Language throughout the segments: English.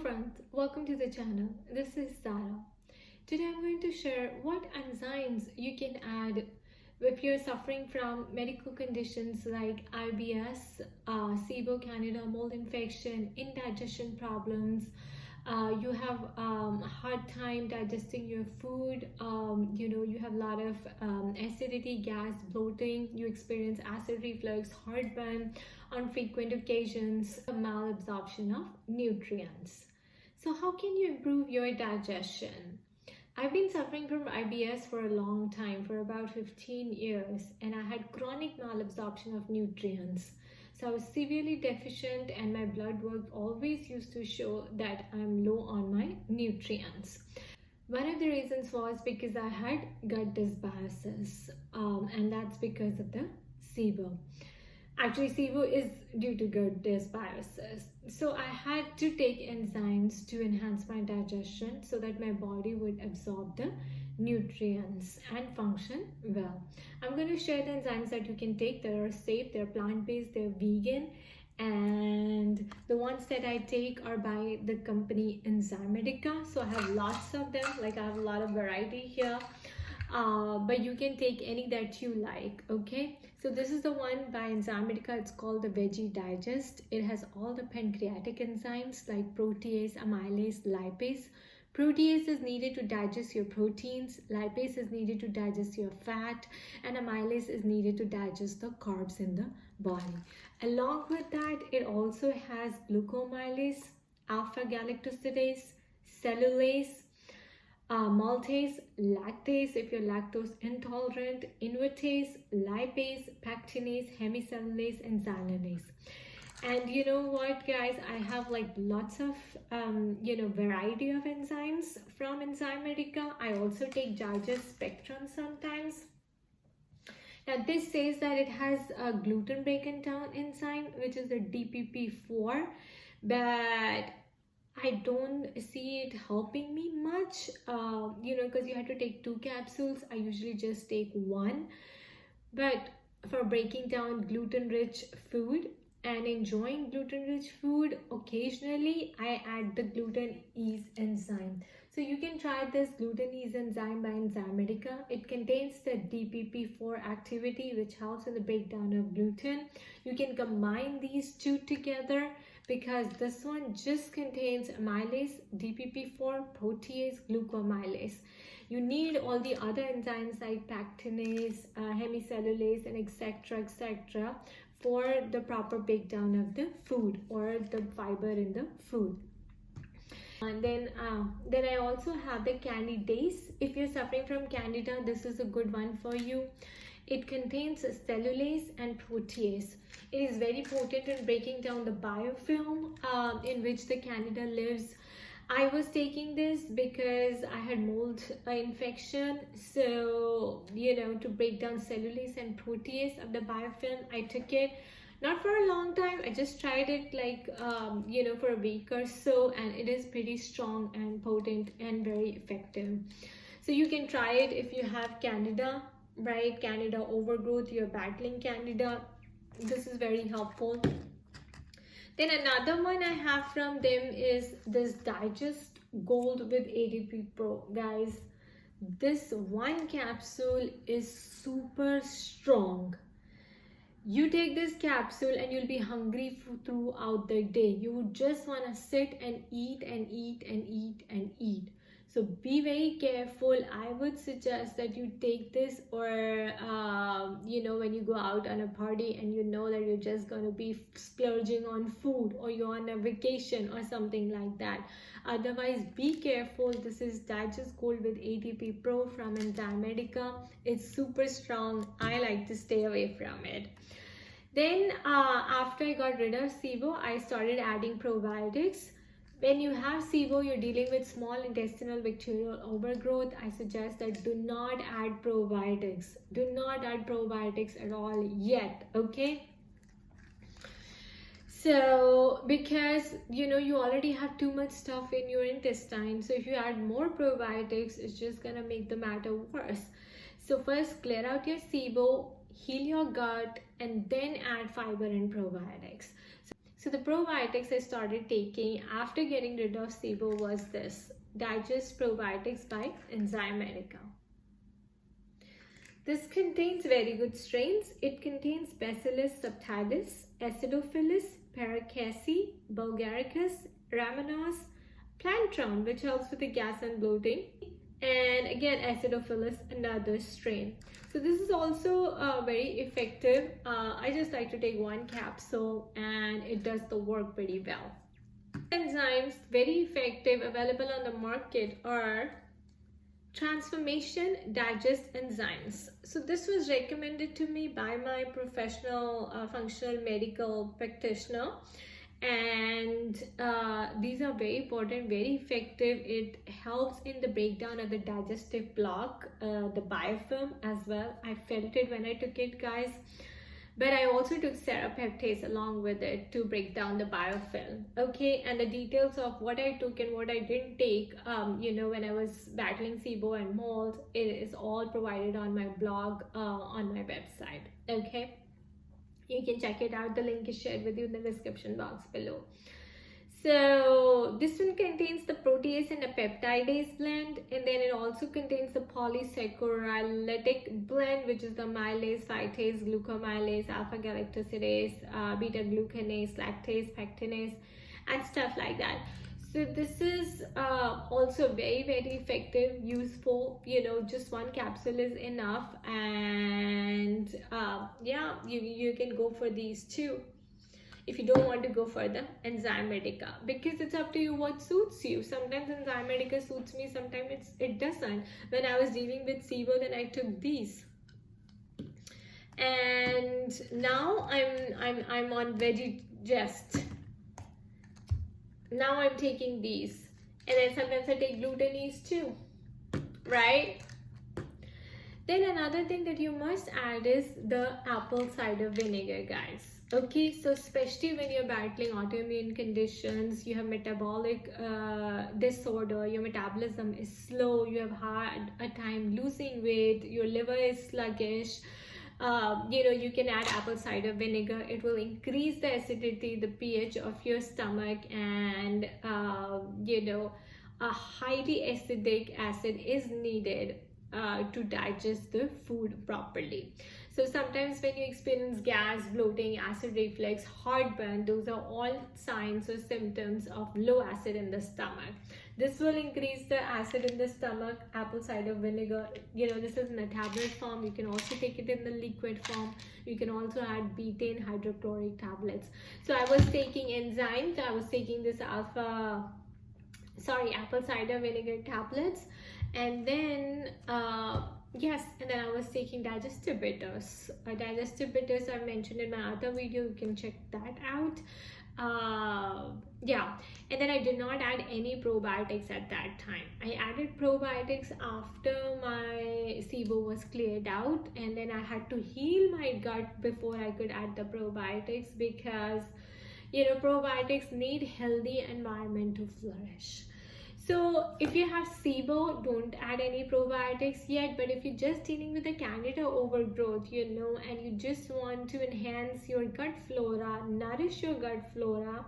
friends, welcome to the channel. This is Zara. Today I'm going to share what enzymes you can add if you're suffering from medical conditions like IBS, SIBO, Candida, mold infection, indigestion problems. You have a hard time digesting your food. You have a lot of acidity, gas, bloating. You experience acid reflux, heartburn on frequent occasions, malabsorption of nutrients. So how can you improve your digestion? I've been suffering from IBS for a long time, for about 15 years, and I had chronic malabsorption of nutrients. So I was severely deficient and my blood work always used to show that I'm low on my nutrients. One of the reasons was because I had gut dysbiosis, and that's because of the SIBO. Actually, SIBO is due to gut dysbiosis. So I had to take enzymes to enhance my digestion so that my body would absorb the nutrients and function well. I'm going to share the enzymes that you can take that are safe, they're plant-based, they're vegan, and the ones that I take are by the company Enzymedica. So I have lots of them, like I have a lot of variety here. But you can take any that you like, okay? So this is the one by Enzymedica. It's called the Veggiegest. It has all the pancreatic enzymes like protease, amylase, lipase. Protease is needed to digest your proteins, lipase is needed to digest your fat, and amylase is needed to digest the carbs in the body. Along with that, it also has glucomylase, alpha-galactosidase, cellulase, maltase, lactase if you're lactose intolerant, invertase, lipase, pectinase, hemicellulase, and xylanase. And you know what, guys, I have like lots of variety of enzymes from Enzymedica. I also take Digest Spectrum sometimes. Now this says that it has a gluten breaking down enzyme, which is the DPP4, but I don't see it helping me much, because you have to take 2 capsules. I usually just take 1. But for breaking down gluten-rich food and enjoying gluten-rich food, occasionally I add the gluten ease enzyme. So you can try this gluten ease enzyme by Enzymedica. It contains the DPP4 activity, which helps in the breakdown of gluten. You can combine these two together because this one just contains amylase, DPP4, protease, glucomylase. You need all the other enzymes like pectinase, hemicellulase, and etc. for the proper breakdown of the food or the fiber in the food. And then I also have the Candidase. If you're suffering from Candida, this is a good one for you. It contains cellulase and protease. It is very potent in breaking down the biofilm in which the Candida lives. I was taking this because I had mold infection. So, to break down cellulase and protease of the biofilm, I took it. Not for a long time. I just tried it like, for a week or so. And it is pretty strong and potent and very effective. So you can try it if you have Candida, right? Candida overgrowth, you're battling Candida. This is very helpful. Then another one I have from them is this Digest Gold with ADP Pro. Guys, this one capsule is super strong. You take this capsule and you'll be hungry throughout the day. You would just want to sit and eat and eat and eat and eat. So be very careful. I would suggest that you take this or, when you go out on a party and you know that you're just going to be splurging on food or you're on a vacation or something like that. Otherwise, be careful. This is Digest Gold with ATP Pro from Enzymedica. It's super strong. I like to stay away from it. Then after I got rid of SIBO, I started adding probiotics. When you have SIBO, you're dealing with small intestinal bacterial overgrowth. I suggest that do not add probiotics. Do not add probiotics at all yet, okay? So, because, you already have too much stuff in your intestine. So if you add more probiotics, it's just going to make the matter worse. So first, clear out your SIBO, heal your gut, and then add fiber and probiotics. So the probiotics I started taking after getting rid of SIBO was this Digest Probiotics by Enzymedica. This contains very good strains. It contains Bacillus subtilis, Acidophilus, Paracasi, Bulgaricus, Rhamnosus, Plantrum, which helps with the gas and bloating, and again Acidophilus, another strain. So this is also very effective. I just like to take one capsule and it does the work pretty well. Enzymes, very effective, available on the market are Transformation Digest Enzymes. So this was recommended to me by my professional functional medical practitioner, and these are very important, very effective. It helps in the breakdown of the digestive block, the biofilm as well. I felt it when I took it, guys. But I also took serapeptase along with it to break down the biofilm. Okay, and the details of what I took and what I didn't take, when I was battling SIBO and mold, it is all provided on my blog, on my website. Okay, you can check it out. The link is shared with you in the description box below. So this one contains the protease and a peptidase blend, and then it also contains the polysaccharidic blend, which is the amylase, phytase, glucomylase, alpha-galactosidase, beta-glucanase, lactase, pectinase, and stuff like that. So this is also very, very effective, useful. Just one capsule is enough, and yeah, you can go for these too if you don't want to go for the Enzymedica, because it's up to you what suits you. Sometimes Enzymedica suits me, sometimes it doesn't. When I was dealing with SIBO, then I took these, and now I'm on Veggiegest. Now I'm taking these, and then sometimes I take Gluten too, right? Then another thing that you must add is the apple cider vinegar, guys. Okay, so especially when you're battling autoimmune conditions, you have metabolic disorder, your metabolism is slow, you have hard a time losing weight, your liver is sluggish, you can add apple cider vinegar. It will increase the acidity, the pH of your stomach, and a highly acidic acid is needed to digest the food properly. So sometimes when you experience gas, bloating, acid reflux, heartburn, those are all signs or symptoms of low acid in the stomach. This will increase the acid in the stomach. Apple cider vinegar, this is in a tablet form. You can also take it in the liquid form. You can also add betaine hydrochloric tablets. So I was taking enzymes. I was taking this apple cider vinegar tablets, and then yes, and then I was taking digestive bitters. Digestive bitters I mentioned in my other video, you can check that out. Yeah, and then I did not add any probiotics at that time. I added probiotics after my SIBO was cleared out, and then I had to heal my gut before I could add the probiotics, because probiotics need healthy environment to flourish. So if you have SIBO, don't add any probiotics yet. But if you're just dealing with the Candida overgrowth, and you just want to enhance your gut flora, nourish your gut flora,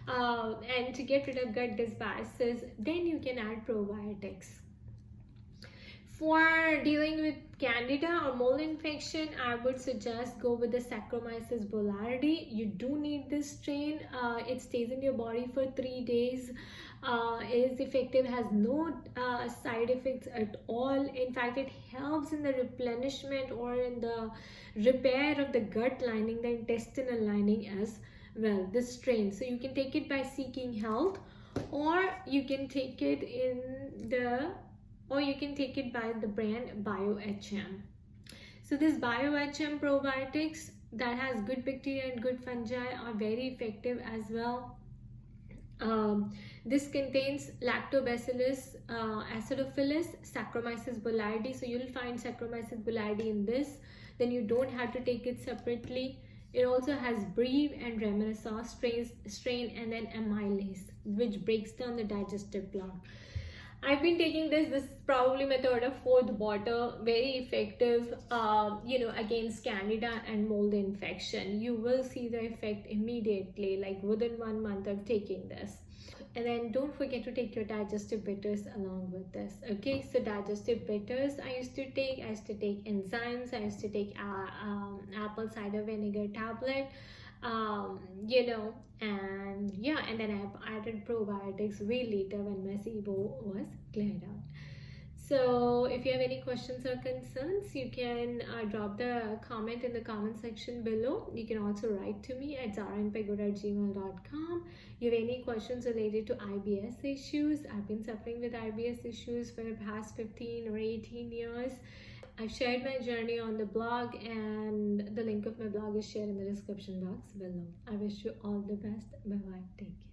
and to get rid of gut dysbiosis, then you can add probiotics. For dealing with Candida or mold infection, I would suggest go with the Saccharomyces boulardii. You do need this strain. It stays in your body for 3 days. Is effective, has no side effects at all. In fact, it helps in the replenishment or in the repair of the gut lining, the intestinal lining as well, this strain. So you can take it by seeking health, or you can take it by the brand BioHM. So this BioHM probiotics that has good bacteria and good fungi are very effective as well. This contains lactobacillus, acidophilus, Saccharomyces boulardii. So you'll find Saccharomyces boulardii in this. Then you don't have to take it separately. It also has Breve and Rhamnosus strain, and then amylase, which breaks down the digestive block. I've been taking this. This is probably my third or fourth bottle. Very effective, against Candida and mold infection. You will see the effect immediately, like within 1 month of taking this. And then don't forget to take your digestive bitters along with this. Okay, so digestive bitters I used to take enzymes. I used to take apple cider vinegar tablet, and yeah, and then I added probiotics way later when my SIBO was cleared out. So if you have any questions or concerns, you can drop the comment in the comment section below. You can also write to me at zarainpagoda@gmail.com. You have any questions related to IBS issues? I've been suffering with IBS issues for the past 15 or 18 years. I've shared my journey on the blog, and the link of my blog is shared in the description box below. I wish you all the best. Bye bye. Take care.